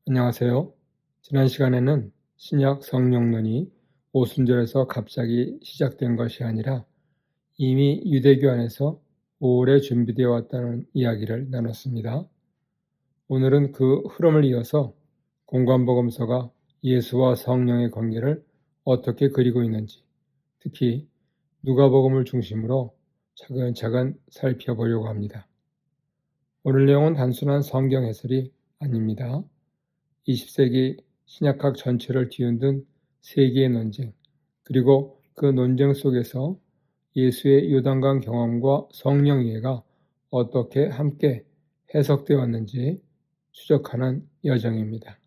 안녕하세요. 지난 시간에는 신약 성령론이 오순절에서 갑자기 시작된 것이 아니라 이미 유대교 안에서 오래 준비되어 왔다는 이야기를 나눴습니다. 오늘은 그 흐름을 이어서 공관복음서가 예수와 성령의 관계를 어떻게 그리고 있는지, 특히 누가복음을 중심으로 차근차근 살펴보려고 합니다. 오늘 내용은 단순한 성경 해설이 아닙니다. 20세기 신약학 전체를 뒤흔든 세계의 논쟁, 그리고 그 논쟁 속에서 예수의 요단강 경험과 성령 이해가 어떻게 함께 해석되어 왔는지 추적하는 여정입니다.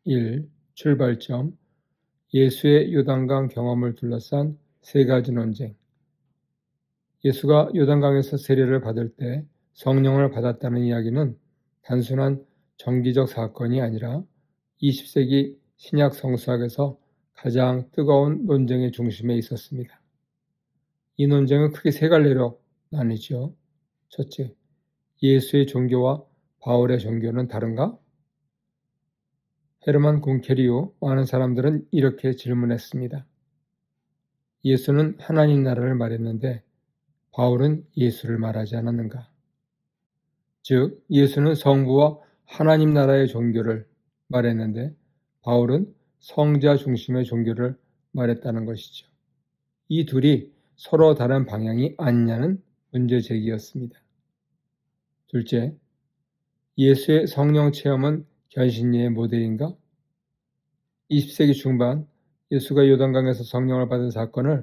1. 출발점. 예수의 요단강 경험을 둘러싼 세 가지 논쟁. 예수가 요단강에서 세례를 받을 때 성령을 받았다는 이야기는 단순한 정기적 사건이 아니라 20세기 신약 성서학에서 가장 뜨거운 논쟁의 중심에 있었습니다. 이 논쟁은 크게 세 갈래로 나뉘죠. 첫째, 예수의 종교와 바울의 종교는 다른가? 헤르만 군켈 이후 많은 사람들은 이렇게 질문했습니다. 예수는 하나님 나라를 말했는데 바울은 예수를 말하지 않았는가? 즉, 예수는 성부와 하나님 나라의 종교를 말했는데 바울은 성자 중심의 종교를 말했다는 것이죠. 이 둘이 서로 다른 방향이 아니냐는 문제 제기였습니다. 둘째, 예수의 성령 체험은 견신례의 모델인가? 20세기 중반 예수가 요단강에서 성령을 받은 사건을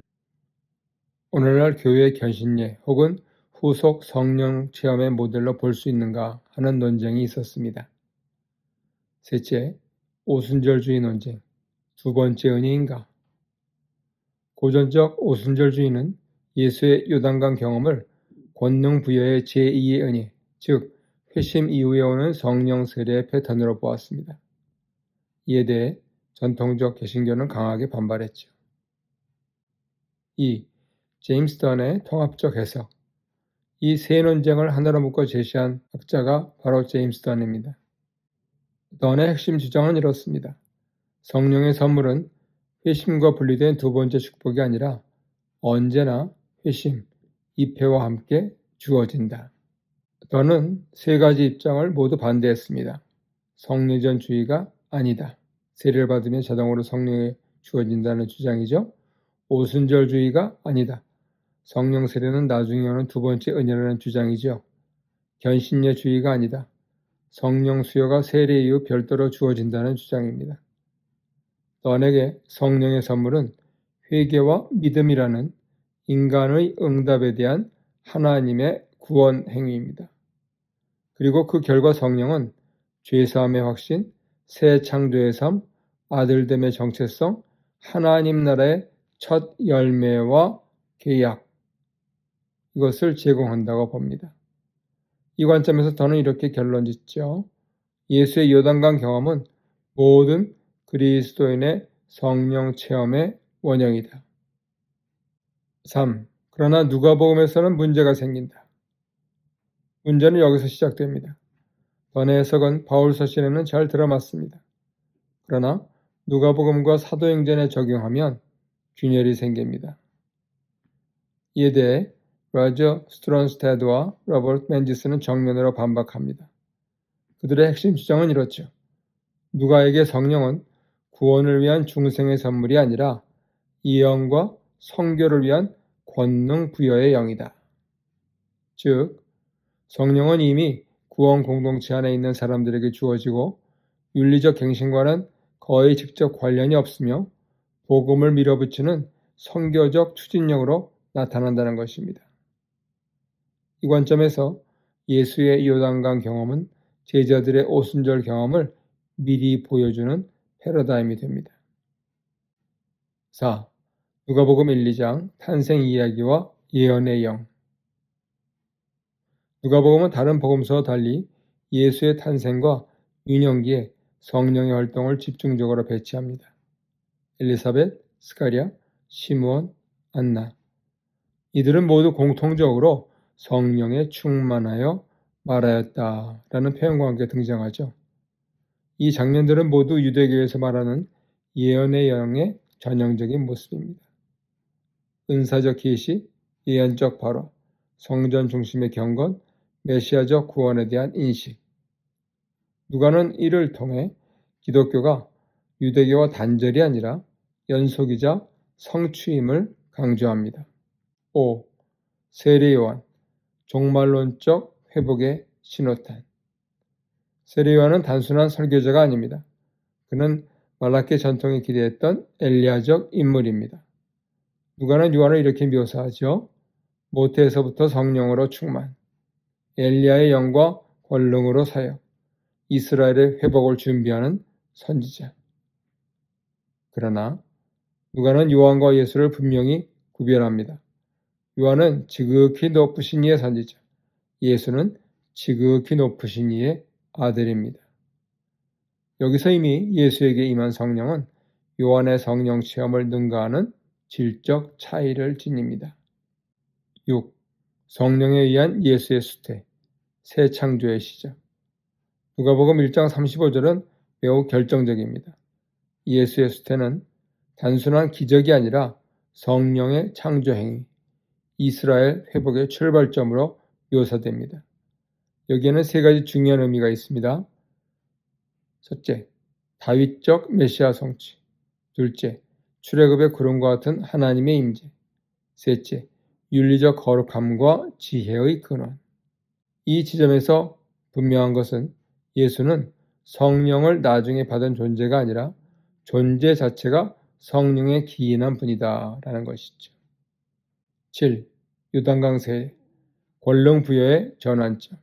오늘날 교회의 견신례 혹은 후속 성령 체험의 모델로 볼 수 있는가 하는 논쟁이 있었습니다. 셋째, 오순절주의 논쟁. 두 번째 은혜인가? 고전적 오순절주의는 예수의 요단강 경험을 권능 부여의 제2의 은혜, 즉 회심 이후에 오는 성령 세례의 패턴으로 보았습니다. 이에 대해 전통적 개신교는 강하게 반발했죠. 2. 제임스 던의 통합적 해석. 이 세 논쟁을 하나로 묶어 제시한 학자가 바로 제임스 던입니다. 던의 핵심 주장은 이렇습니다. 성령의 선물은 회심과 분리된 두 번째 축복이 아니라 언제나 회심, 입회와 함께 주어진다. 던은 세 가지 입장을 모두 반대했습니다. 성례전주의가 아니다. 세례를 받으면 자동으로 성령이 주어진다는 주장이죠. 오순절주의가 아니다. 성령 세례는 나중에 오는 두 번째 은혜라는 주장이죠. 견신례주의가 아니다. 성령 수요가 세례 이후 별도로 주어진다는 주장입니다. 던에게 성령의 선물은 회개와 믿음이라는 인간의 응답에 대한 하나님의 구원 행위입니다. 그리고 그 결과 성령은 죄사함의 확신, 새 창조의 삶, 아들됨의 정체성, 하나님 나라의 첫 열매와 계약, 이것을 제공한다고 봅니다. 이 관점에서 저는 이렇게 결론 짓죠. 예수의 요단강 경험은 모든 그리스도인의 성령 체험의 원형이다. 3. 그러나 누가복음에서는 문제가 생긴다. 문제는 여기서 시작됩니다. 던의 해석은 바울 서신에는 잘 들어맞습니다. 그러나 누가복음과 사도행전에 적용하면 균열이 생깁니다. 이에 대해 로저 스트론스테드와 로버트 맨지스는 정면으로 반박합니다. 그들의 핵심 주장은 이렇죠. 누가에게 성령은 구원을 위한 중생의 선물이 아니라 예언과 선교를 위한 권능 부여의 영이다. 즉, 성령은 이미 구원 공동체 안에 있는 사람들에게 주어지고 윤리적 갱신과는 거의 직접 관련이 없으며 복음을 밀어붙이는 선교적 추진력으로 나타난다는 것입니다. 이 관점에서 예수의 요단강 경험은 제자들의 오순절 경험을 미리 보여주는 패러다임이 됩니다. 4. 누가복음 1, 2장 탄생 이야기와 예언의 영. 누가복음은 다른 복음서와 달리 예수의 탄생과 유년기에 성령의 활동을 집중적으로 배치합니다. 엘리사벳, 스가랴, 시므온, 안나. 이들은 모두 공통적으로 성령에 충만하여 말하였다라는 표현과 함께 등장하죠. 이 장면들은 모두 유대교에서 말하는 예언의 영의 전형적인 모습입니다. 은사적 계시, 예언적 발화, 성전 중심의 경건, 메시아적 구원에 대한 인식. 누가는 이를 통해 기독교가 유대교와 단절이 아니라 연속이자 성취임을 강조합니다. 5. 세례요한, 종말론적 회복의 신호탄. 세례요한은 단순한 설교자가 아닙니다. 그는 말라기 전통이 기대했던 엘리야적 인물입니다. 누가는 요한을 이렇게 묘사하죠. 모태에서부터 성령으로 충만, 엘리야의 영과 권능으로 사역, 이스라엘의 회복을 준비하는 선지자. 그러나 누가는 요한과 예수를 분명히 구별합니다. 요한은 지극히 높으신 이의 선지자, 예수는 지극히 높으신 이의 아들입니다. 여기서 이미 예수에게 임한 성령은 요한의 성령 체험을 능가하는 질적 차이를 지닙니다. 6. 성령에 의한 예수의 수태, 새 창조의 시작. 누가복음 1장 35절은 매우 결정적입니다. 예수의 수태는 단순한 기적이 아니라 성령의 창조 행위, 이스라엘 회복의 출발점으로 묘사됩니다. 여기에는 세 가지 중요한 의미가 있습니다. 첫째, 다윗적 메시아 성취. 둘째, 출애굽의 구름과 같은 하나님의 임재. 셋째, 윤리적 거룩함과 지혜의 근원. 이 지점에서 분명한 것은 예수는 성령을 나중에 받은 존재가 아니라 존재 자체가 성령에 기인한 분이다 라는 것이죠. 7. 요단강 세례, 권능 부여의 전환점.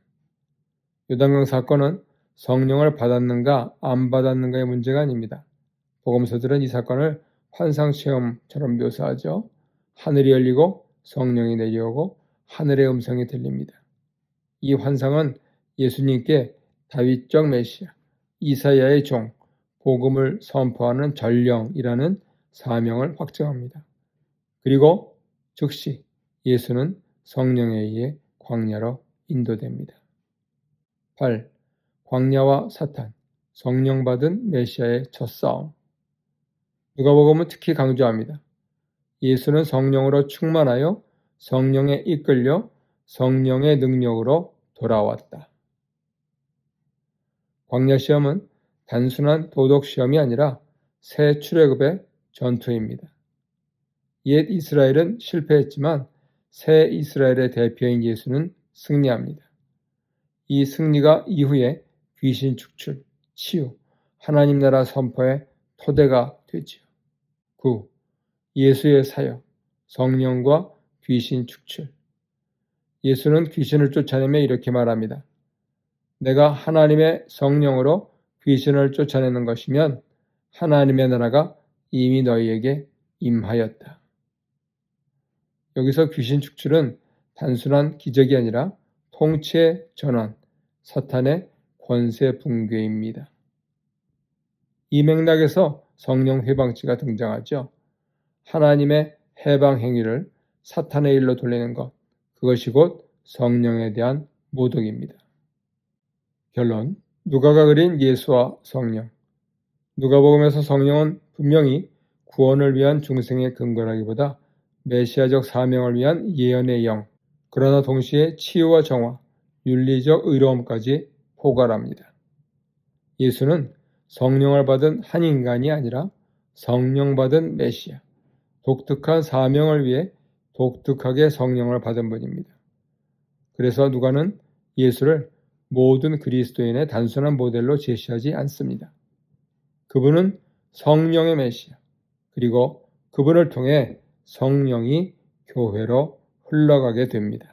요단강 사건은 성령을 받았는가 안 받았는가의 문제가 아닙니다. 복음서들은 이 사건을 환상체험처럼 묘사하죠. 하늘이 열리고 성령이 내려오고 하늘의 음성이 들립니다. 이 환상은 예수님께 다윗적 메시아, 이사야의 종, 복음을 선포하는 전령이라는 사명을 확정합니다. 그리고 즉시 예수는 성령에 의해 광야로 인도됩니다. 8. 광야와 사탄, 성령 받은 메시아의 첫 싸움. 누가복음은 특히 강조합니다. 예수는 성령으로 충만하여 성령에 이끌려 성령의 능력으로 돌아왔다. 광야 시험은 단순한 도덕 시험이 아니라 새 출애굽의 전투입니다. 옛 이스라엘은 실패했지만 새 이스라엘의 대표인 예수는 승리합니다. 이 승리가 이후에 귀신 축출, 치유, 하나님 나라 선포의 토대가 되지요. 9. 예수의 사역, 성령과 귀신 축출. 예수는 귀신을 쫓아내며 이렇게 말합니다. 내가 하나님의 성령으로 귀신을 쫓아내는 것이면 하나님의 나라가 이미 너희에게 임하였다. 여기서 귀신 축출은 단순한 기적이 아니라 통치의 전환, 사탄의 권세 붕괴입니다. 이 맥락에서 성령 해방치가 등장하죠. 하나님의 해방 행위를 사탄의 일로 돌리는 것, 그것이 곧 성령에 대한 모독입니다. 결론, 누가가 그린 예수와 성령. 누가복음에서 성령은 분명히 구원을 위한 중생의 근거라기보다 메시아적 사명을 위한 예언의 영, 그러나 동시에 치유와 정화, 윤리적 의로움까지 포괄합니다. 예수는 성령을 받은 한 인간이 아니라 성령 받은 메시아, 독특한 사명을 위해 독특하게 성령을 받은 분입니다. 그래서 누가는 예수를 모든 그리스도인의 단순한 모델로 제시하지 않습니다. 그분은 성령의 메시아, 그리고 그분을 통해 성령이 교회로 흘러가게 됩니다.